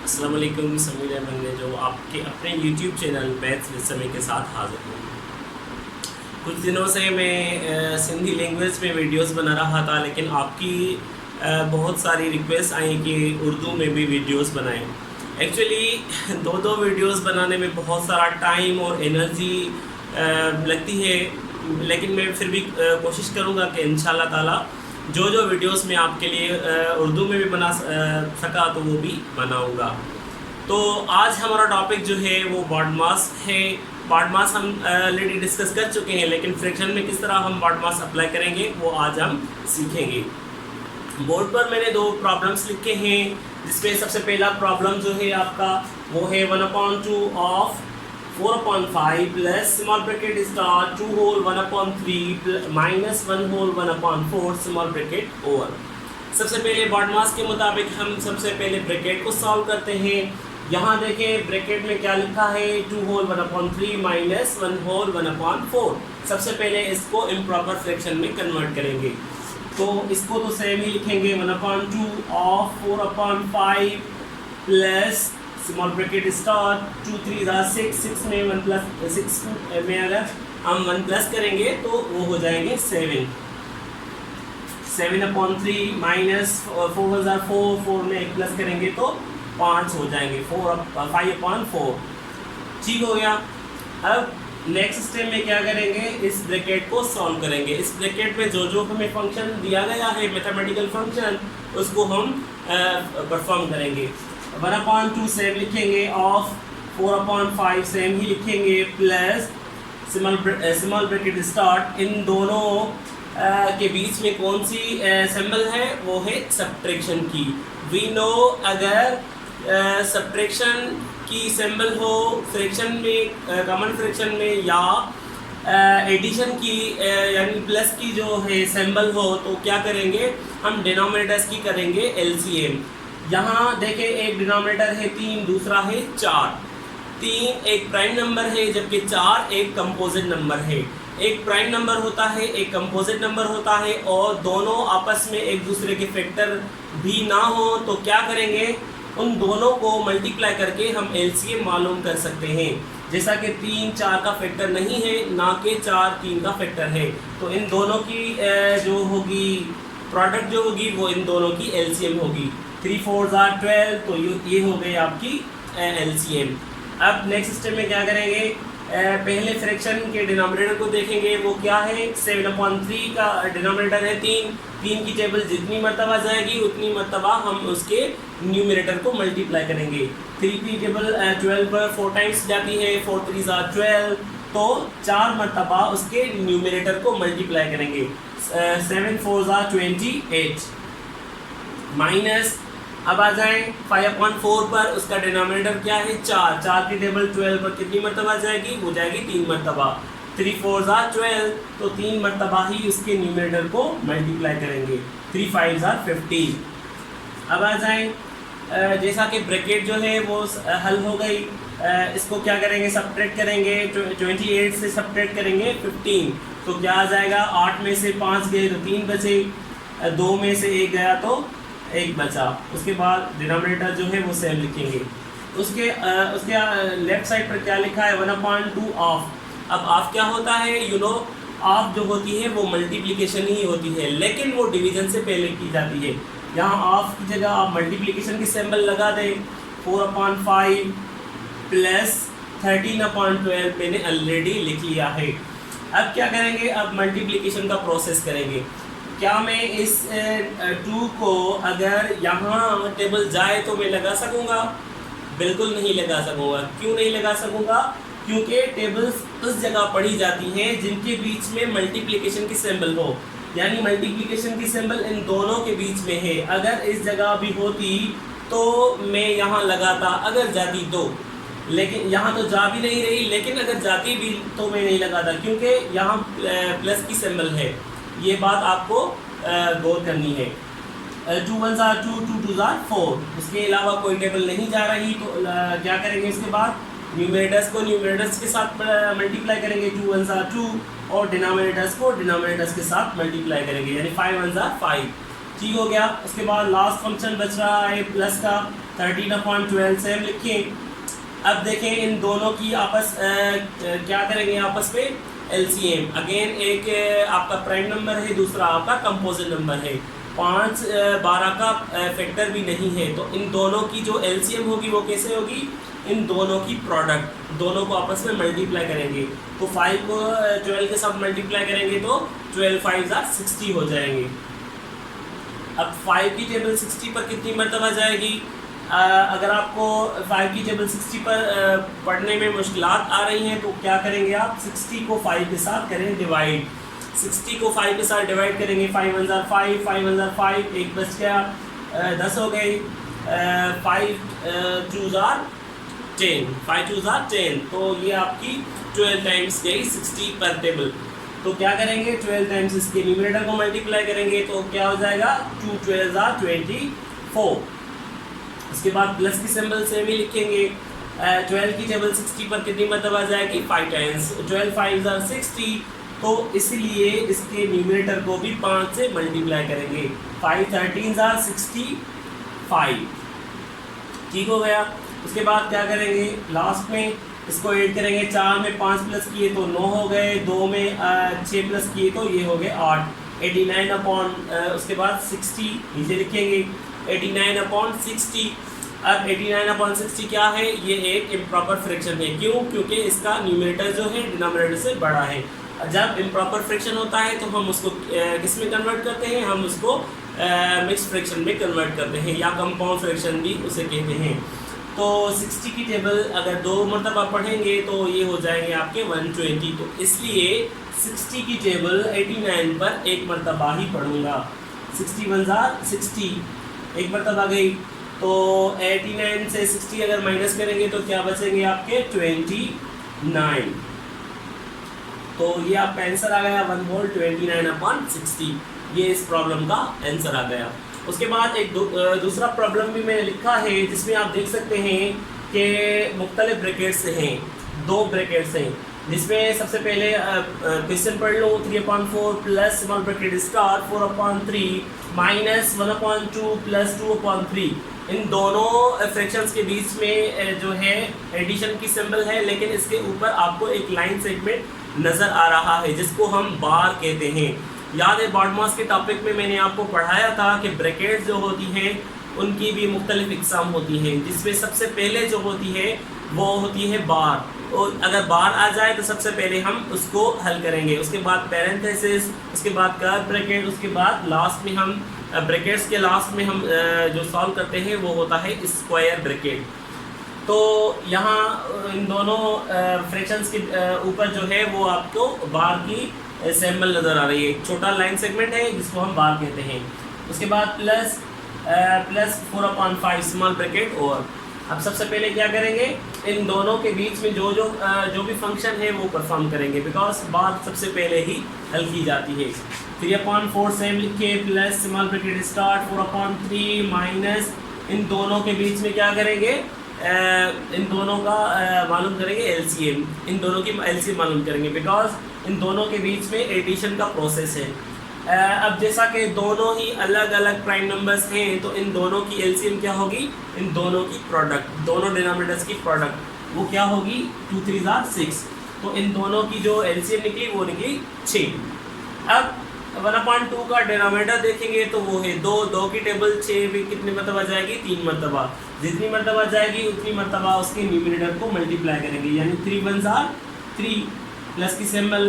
अस्सलाम वालेकुम। समीर अहमद ने जो आपके अपने YouTube चैनल मैथ्स विद समी के साथ हाजिर हूँ। कुछ दिनों से मैं सिंधी लैंग्वेज में वीडियोस बना रहा था, लेकिन आपकी बहुत सारी रिक्वेस्ट आई कि उर्दू में भी वीडियोस बनाएं। एक्चुअली दो वीडियोस बनाने में बहुत सारा टाइम और एनर्जी लगती है, लेकिन मैं फिर भी कोशिश करूँगा कि इंशाल्लाह ताला जो वीडियोस मैं आपके लिए उर्दू में भी बना सका तो वो भी बनाऊँगा। तो आज हमारा टॉपिक जो है वो बॉड मास है। बॉड मास हम ऑलरेडी डिस्कस कर चुके हैं, लेकिन फ्रैक्शन में किस तरह हम बॉड मास अप्लाई करेंगे वो आज हम सीखेंगे। बोर्ड पर मैंने दो प्रॉब्लम्स लिखे हैं, जिसमें सबसे पहला प्रॉब्लम जो है आपका वो है 1/2 of 4/5 plus small bracket star 2 whole 1/3 minus 1 whole 1/4 small bracket over. सबसे पहले बॉड मास के मुताबिक हम सबसे पहले ब्रैकेट को सॉल्व करते हैं। यहाँ देखें ब्रैकेट में क्या लिखा है, 2 होल 1/3 माइनस 1 होल 1/4। सबसे पहले इसको इम्प्रॉपर फ्रैक्शन में कन्वर्ट करेंगे, तो इसको तो सेम ही लिखेंगे 1/2 of 4/5 plus small bracket star 2 3 6 6 में 1 प्लस 6 में अगर हम 1 प्लस करेंगे तो वो हो जाएंगे 7/3 माइनस 4 में 1 प्लस करेंगे तो 5 हो जाएंगे 5/4। ठीक हो गया। अब नेक्स्ट स्टेप में क्या करेंगे, इस ब्रैकेट को सॉल्व करेंगे। इस ब्रैकेट में जो हमें फंक्शन दिया गया है मैथमेटिकल फंक्शन, उसको हम परफॉर्म करेंगे। 1/2 सेम लिखेंगे, ऑफ 4/5 सेम ही लिखेंगे, प्लस स्मॉल ब्रैकेट स्टार्ट। इन दोनों के बीच में कौन सी सिंबल है, वो है सब्ट्रैक्शन की। वी नो अगर सब्ट्रैक्शन की सिंबल हो फ्रैक्शन में, कॉमन फ्रैक्शन में, या एडिशन की यानी प्लस की जो है सिंबल हो, तो क्या करेंगे हम डिनोमिनेटर्स की करेंगे एलसीएम। यहाँ देखें एक डिनोमिनेटर है 3, दूसरा है 4। 3 एक प्राइम नंबर है, जबकि 4 एक कंपोजिट नंबर है। एक प्राइम नंबर होता है, एक कंपोजिट नंबर होता है, और दोनों आपस में एक दूसरे के फैक्टर भी ना हो तो क्या करेंगे, उन दोनों को मल्टीप्लाई करके हम एलसीएम मालूम कर सकते हैं। जैसा कि 3 4 का फैक्टर नहीं है, ना कि 4 3 का फैक्टर है, तो इन दोनों की जो होगी प्रोडक्ट जो होगी वो इन दोनों की एलसीएम होगी। 3 4 12, तो ये हो गई आपकी एलसीएम। अब नेक्स्ट स्टेप में क्या करेंगे, पहले फ्रैक्शन के डिनोमिनेटर को देखेंगे, वो क्या है 7/3 का डिनोमिनेटर है 3 की टेबल जितनी मरतबा जाएगी उतनी मरतबा हम उसके न्यूमरेटर को मल्टीप्लाई करेंगे। 3 की टेबल 12 पर 4 टाइम्स जाती है, 4 3 12, तो 4 मरतबा उसके न्यूमरेटर को मल्टीप्लाई करेंगे। 7 4 28 माइनस, अब आ जाएं 5/4 पर, उसका डिनोमिनेटर क्या है 4 की टेबल 12 पर कितनी मरतबा जाएगी, वो जाएगी 3 मरतबा। 3 4 12, तो 3 मरतबा ही उसके न्यूमरेटर को मल्टीप्लाई करेंगे। 3 5 15। अब आ जाएं जैसा कि ब्रैकेट जो है वो हल हो गई, इसको क्या करेंगे सब्ट्रैक्ट करेंगे। 28 से सब्ट्रैक्ट करेंगे 15, तो क्या आ जाएगा, 8 में से 5 गए तो 3 बचे, 2 में से 1 गया तो 1 बचा। उसके बाद डिनोमिनेटर जो है वो सेम लिखेंगे। उसके लेफ्ट साइड पर क्या लिखा है 1/2 ऑफ। अब ऑफ क्या होता है, ऑफ जो होती है वो मल्टीप्लिकेशन ही होती है, लेकिन वो डिवीजन से पहले की जाती है। यहाँ ऑफ की जगह आप मल्टीप्लिकेशन की सिंबल लगा दें। 4/5 प्लस 13/12 मैंने ऑलरेडी लिख लिया है। अब क्या करेंगे, अब मल्टीप्लिकेशन का प्रोसेस करेंगे। क्या मैं इस 2 को अगर यहाँ टेबल जाए तो मैं लगा सकूँगा? बिल्कुल नहीं लगा सकूँगा। क्यों नहीं लगा सकूँगा? क्योंकि टेबल्स उस जगह पढ़ी जाती हैं जिनके बीच में मल्टीप्लिकेशन की सिंबल हो, यानी मल्टीप्लिकेशन की सिंबल इन दोनों के बीच में है। अगर इस जगह भी होती तो मैं यहाँ लगाता, अगर जाती तो, लेकिन यहाँ तो जा भी नहीं रही, लेकिन अगर जाती भी तो मैं नहीं लगाता, क्योंकि यहाँ प्लस की सिंबल है। ये बात आपको गौर करनी है। 2 1 2 2 2 4, इसके अलावा कोई टेबल नहीं जा रही, तो क्या करेंगे, इसके बाद न्यूमरेटर्स को न्यूमरेटर्स के साथ मल्टीप्लाई करेंगे। 2 1 2, और डिनोमिनेटर्स को डिनोमिनेटर्स के साथ मल्टीप्लाई करेंगे, यानी 5 1 5। ठीक हो गया। उसके बाद लास्ट फंक्शन बच रहा है प्लस का 13/12 सेम लिखें। अब देखें इन दोनों की आपस क्या करेंगे आपस में एलसीएम। अगेन एक आपका प्राइम नंबर है, दूसरा आपका कंपोजिट नंबर है, 5 12 का फैक्टर भी नहीं है, तो इन दोनों की जो एलसीएम होगी वो कैसे होगी, इन दोनों की प्रोडक्ट, दोनों को आपस में मल्टीप्लाई करेंगे। तो 5 को 12 के साथ मल्टीप्लाई करेंगे तो 12 5 60 हो जाएंगे। अब 5 की टेबल 60 पर कितनी मरतबा जाएगी? अगर आपको 5 की टेबल 60 पर पढ़ने में मुश्किलात आ रही हैं तो क्या करेंगे आप, 60 को 5 के साथ करें डिवाइड। 60 को 5 के साथ डिवाइड करेंगे, 5 1 5, 5 1 5, एक बच गया, 10 हो गई, 5 2 10, 5 2 10, तो ये आपकी 12 टाइम्स गई 60 पर टेबल। तो क्या करेंगे, 12 टाइम्स इसके न्यूमरेटर को मल्टीप्लाई करेंगे तो क्या हो जाएगा, 2 12 24। उसके बाद प्लस की सिंबल सेम ही लिखेंगे। 12 की टेबल 60 पर कितनी मतलब आ जाएगी, 5 टाइम्स, 12 5 60, तो इसलिए इसके न्यूमरेटर को भी 5 से मल्टीप्लाई करेंगे, 5 13 65। ठीक हो गया। उसके बाद क्या करेंगे, लास्ट में इसको ऐड करेंगे, 4 में 5 प्लस किए तो 9 हो गए, 2 में 6 प्लस किए तो ये हो गए 8, 89 उसके बाद 60 नीचे लिखेंगे, 89/60। अब 89/60 क्या है, ये एक इम्प्रॉपर फ्रैक्शन है। क्यों? क्योंकि इसका न्यूमरेटर जो है डिनोमिनेटर से बड़ा है। जब इम्प्रॉपर फ्रैक्शन होता है तो हम उसको किस में कन्वर्ट करते हैं, हम उसको मिक्स फ्रैक्शन में कन्वर्ट करते हैं, या कंपाउंड फ्रैक्शन भी उसे कहते हैं। तो 60 की टेबल अगर 2 मरतबा पढ़ेंगे तो ये हो जाएंगे आपके 120, तो इसलिए 60 की टेबल 89 पर एक मरतबा ही पढ़ूंगा। 60 1 60, एक मरतबा आ गई, तो 89 से 60 अगर माइनस करेंगे तो क्या बचेंगे आपके 29। तो ये आपका आंसर आ गया 1 होल 29/60। ये इस प्रॉब्लम का आंसर आ गया। उसके बाद एक दूसरा प्रॉब्लम भी मैंने लिखा है जिसमें आप देख सकते हैं कि मुख्तलिफ ब्रैकेट्स हैं, 2 ब्रैकेट्स हैं, जिसमें सबसे पहले क्वेश्चन पढ़ लो, 3/4 plus small bracket star 4/3 minus 1/2 plus 2/3। इन दोनों फ्रैक्शंस के बीच में जो है एडिशन की सिंबल है, लेकिन इसके ऊपर आपको एक लाइन सेगमेंट नज़र आ रहा है जिसको हम बार कहते हैं। याद है बॉडमास के टॉपिक में मैंने आपको पढ़ाया था कि ब्रैकेट्स जो होती हैं उनकी भी मुख्तलिफ इकसाम होती हैं, जिसमें सबसे पहले जो होती है वो होती है बार, और अगर बार आ जाए तो सबसे पहले हम उसको हल करेंगे, उसके बाद पैरेंथेसिस, उसके बाद कर्व ब्रैकेट, उसके बाद लास्ट में हम ब्रैकेट्स के लास्ट में हम जो सॉल्व करते हैं वो होता है स्क्वायर ब्रैकेट। तो यहाँ इन दोनों फ्रैक्शंस के ऊपर जो है वो आपको बार की सिंबल नज़र आ रही है, छोटा लाइन सेगमेंट है जिसको हम बार कहते हैं। उसके बाद प्लस 4/5 स्मॉल ब्रैकेट, और अब सबसे पहले क्या करेंगे, इन दोनों के बीच में जो भी फंक्शन है वो परफॉर्म करेंगे, बिकॉज बात सबसे पहले ही हल की जाती है। 3/4 सेम लिखे, plus small bracket start 4/3 minus, इन दोनों के बीच में क्या करेंगे, इन दोनों का मालूम करेंगे एलसीएम, इन दोनों की एलसीएम मालूम करेंगे, बिकॉज इन दोनों के बीच में एडिशन का प्रोसेस है। अब जैसा कि दोनों ही अलग अलग प्राइम नंबर्स हैं तो इन दोनों की एलसीएम क्या होगी, इन दोनों की प्रोडक्ट, दोनों डिनोमिनेटर्स की प्रोडक्ट वो क्या होगी, 2 3 6, तो इन दोनों की जो एलसीएम निकली वो निकली 6। अब 1/2 का डिनोमिनेटर देखेंगे तो वो है 2, 2 की टेबल 6 भी कितनी मरतबा जाएगी, 3 मरतबा, जितनी मरतबा जाएगी उतनी मरतबा उसके न्यूमरेटर को मल्टीप्लाई करेंगे, यानी 3 1 3 प्लस की सिंबल,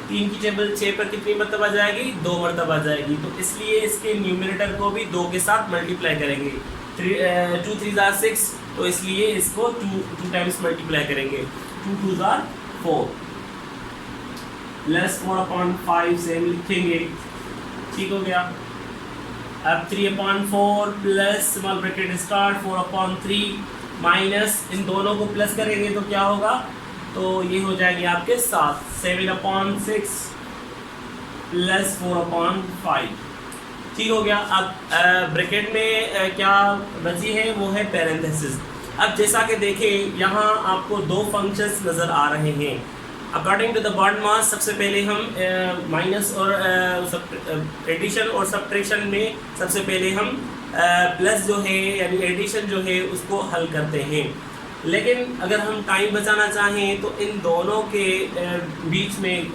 3 की टेबल 6 पर कितनी मरतबा जाएगी, 2 मरतबा जाएगी, तो इसलिए इसके न्यूमरेटर को भी 2 के साथ मल्टीप्लाई करेंगे, 2 3 6, तो इसलिए इसको 2 टाइम्स मल्टीप्लाई करेंगे, 2 2 4 प्लस 4/5 सेम लिखेंगे। ठीक हो गया। अब 3/4 plus small bracket start 4/3 minus, इन दोनों को प्लस करेंगे तो क्या होगा, तो ये हो जाएंगे आपके 7/6 प्लस 4/5। ठीक हो गया। अब ब्रैकेट में क्या बची है वो है पैरेंथेसिस। अब जैसा कि देखें यहाँ आपको 2 फंक्शंस नज़र आ रहे हैं, अकॉर्डिंग टू द बॉन्ड मास सबसे पहले हम माइनस और एडिशन और सब्ट्रैक्शन में सबसे पहले हम प्लस जो है यानी एडिशन जो है उसको हल करते हैं। लेकिन अगर हम टाइम बचाना चाहें तो इन दोनों के बीच में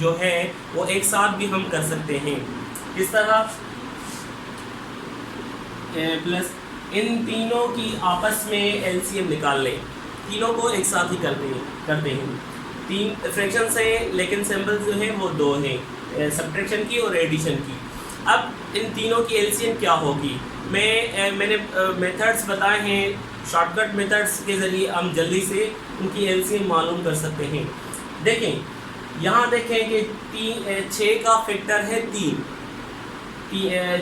जो है वो एक साथ भी हम कर सकते हैं। इस तरह प्लस इन तीनों की आपस में एलसीएम निकाल लें, तीनों को एक साथ ही करते हैं। तीन फ्रैक्शंस हैं लेकिन सिंबल जो है वो दो हैं, सब्ट्रैक्शन की और एडिशन की। अब इन तीनों की एलसीएम क्या होगी, मैंने मेथड्स बताए हैं, शॉर्टकट मेथड्स के ज़रिए हम जल्दी से उनकी एलसीएम मालूम कर सकते हैं। देखें यहाँ देखें कि 6 का फैक्टर है 3,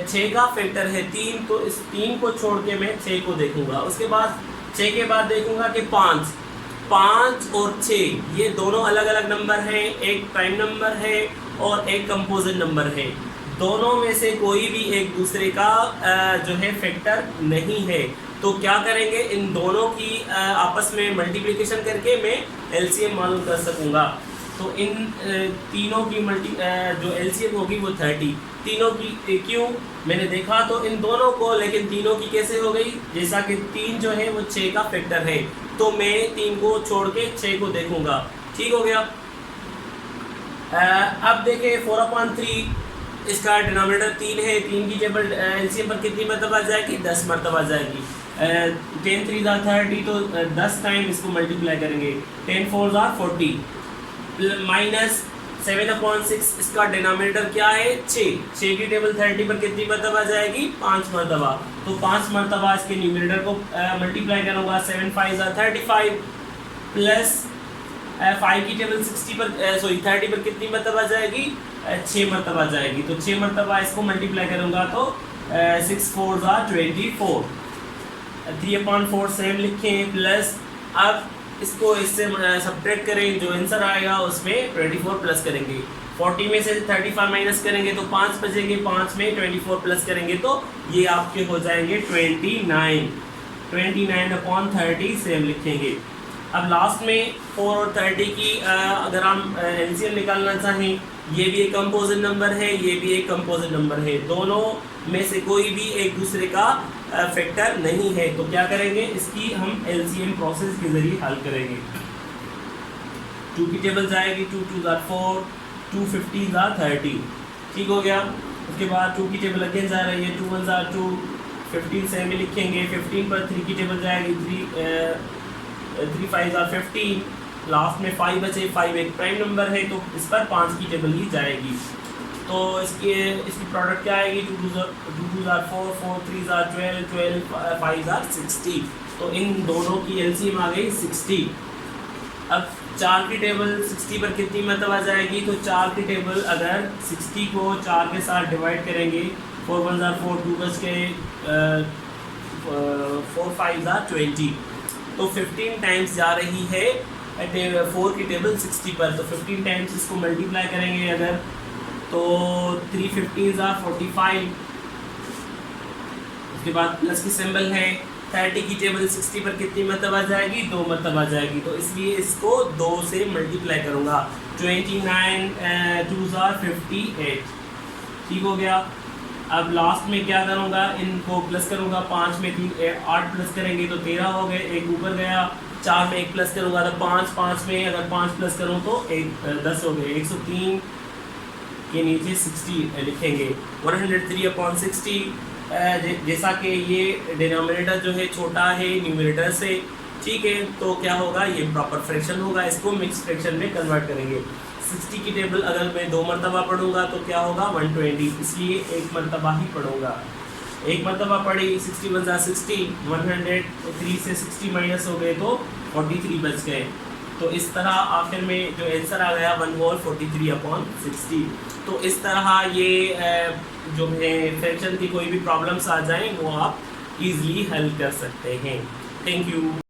6 का फैक्टर है 3, तो इस 3 को छोड़ के मैं 6 को देखूंगा। उसके बाद 6 के बाद देखूंगा कि 5 और 6 ये दोनों अलग अलग नंबर हैं, एक प्राइम नंबर है और एक कंपोजिट नंबर है। दोनों में से कोई भी एक दूसरे का जो है फैक्टर नहीं है, तो क्या करेंगे, इन दोनों की आपस में मल्टीप्लिकेशन करके मैं एलसीएम मालूम कर सकूंगा। तो इन तीनों की जो एलसीएम होगी वो 30। तीनों की क्यों मैंने देखा तो इन दोनों को, लेकिन तीनों की कैसे हो गई, जैसा कि 3 जो है वो 6 का फैक्टर है, तो मैं 3 को छोड़ के 6 को देखूंगा। ठीक हो गया। अब देखें 4/3, इसका डिनोमिनेटर 3 है, 3 की टेबल एलसीएम पर कितनी मरतबा जाएगी, 10 मरतबा जाएगी। 10 3 30, तो 10 टाइम इसको मल्टीप्लाई करेंगे। 10 4 40 माइनस 7/6, इसका डिनोमिनेटर क्या है 6 की टेबल 30 पर कितनी मरतबा जाएगी, 5 मरतबा। तो 5 मरतबा इसके न्यूमरेटर को मल्टीप्लाई करूँगा। 7 5 35 प्लस 5 की टेबल 30 पर कितनी मरतबा जाएगी, 6 मरतबा जाएगी। तो 6 मरतबा इसको मल्टीप्लाई करूँगा तो 6 4 24, 3/4 सेम लिखें, प्लस अब इसको इससे सब्ट्रैक्ट करें, जो आंसर आएगा उसमें 24 प्लस करेंगे। 40 में से 35 माइनस करेंगे तो 5 बचेंगे, 5 में 24 प्लस करेंगे तो ये आपके हो जाएंगे 29/30 सेम लिखेंगे। अब लास्ट में 4 और 30 की अगर हम एलसीएम निकालना चाहें, ये भी एक कंपोजिट नंबर है, ये भी एक कंपोजिट नंबर है, दोनों में से कोई भी एक दूसरे का फैक्टर नहीं है, तो क्या करेंगे, इसकी हम एलसीएम प्रोसेस के ज़रिए हल करेंगे। 2 की टेबल जाएगी, 2 2 4, 2 15 30। ठीक हो गया। उसके बाद 2 की टेबल अगेन जा रही है, 2 1 2, 15 सेम ही लिखेंगे। 15 पर 3 की टेबल जाएगी, 3 5 15, लास्ट में 5 बचे, 5 एक प्राइम नंबर है तो इस पर 5 की टेबल ही जाएगी। तो इसकी प्रोडक्ट क्या आएगी, 2 2 4, 4 3 12, 12 5 60। तो इन दोनों की एलसीएम आ गई 60। अब 4 की टेबल 60 पर कितनी मरतबा जाएगी, तो 4 की टेबल अगर 60 को 4 के साथ डिवाइड करेंगे, 4 1 4, 2 बच के 4 5 20, तो 15 टाइम्स जा रही है 4 की टेबल 60 पर। तो 15 टाइम्स इसको मल्टीप्लाई करेंगे अगर, तो 3 15 45। उसके बाद प्लस की सिंबल है। 30 की टेबल 60 पर कितनी मरतबा जाएगी, 2 मरतबा जाएगी, तो इसलिए इसको 2 से मल्टीप्लाई करूँगा। 29 2 58। ठीक हो गया। अब लास्ट में क्या करूँगा, इनको प्लस करूँगा। 5 में 8 प्लस करेंगे तो 13 हो गए, एक ऊपर गया। 4 में 1 प्लस करूँगा तो 5 में अगर 5 प्लस करूँ तो 10 हो गए। 103 के नीचे 60 लिखेंगे। 103/60। जैसा कि ये डिनोमिनेटर जो है छोटा है न्यूमरेटर से, ठीक है, तो क्या होगा, ये प्रॉपर फ्रैक्शन होगा, इसको मिक्स फ्रैक्शन में कन्वर्ट करेंगे। 60 की टेबल अगर मैं 2 मरतबा पढ़ूंगा तो क्या होगा 120, इसलिए 1 मरतबा ही पढ़ूंगा। 1 मरतबा पढ़ी, 60 1 60, 103 से 60 माइनस हो गए तो 43 बच गए। तो इस तरह आखिर में जो आंसर आ गया 1 होल 43/60। तो इस तरह ये जो है फ्रैक्शन की कोई भी प्रॉब्लम्स आ जाएं वो आप इजीली हल कर सकते हैं। Thank you.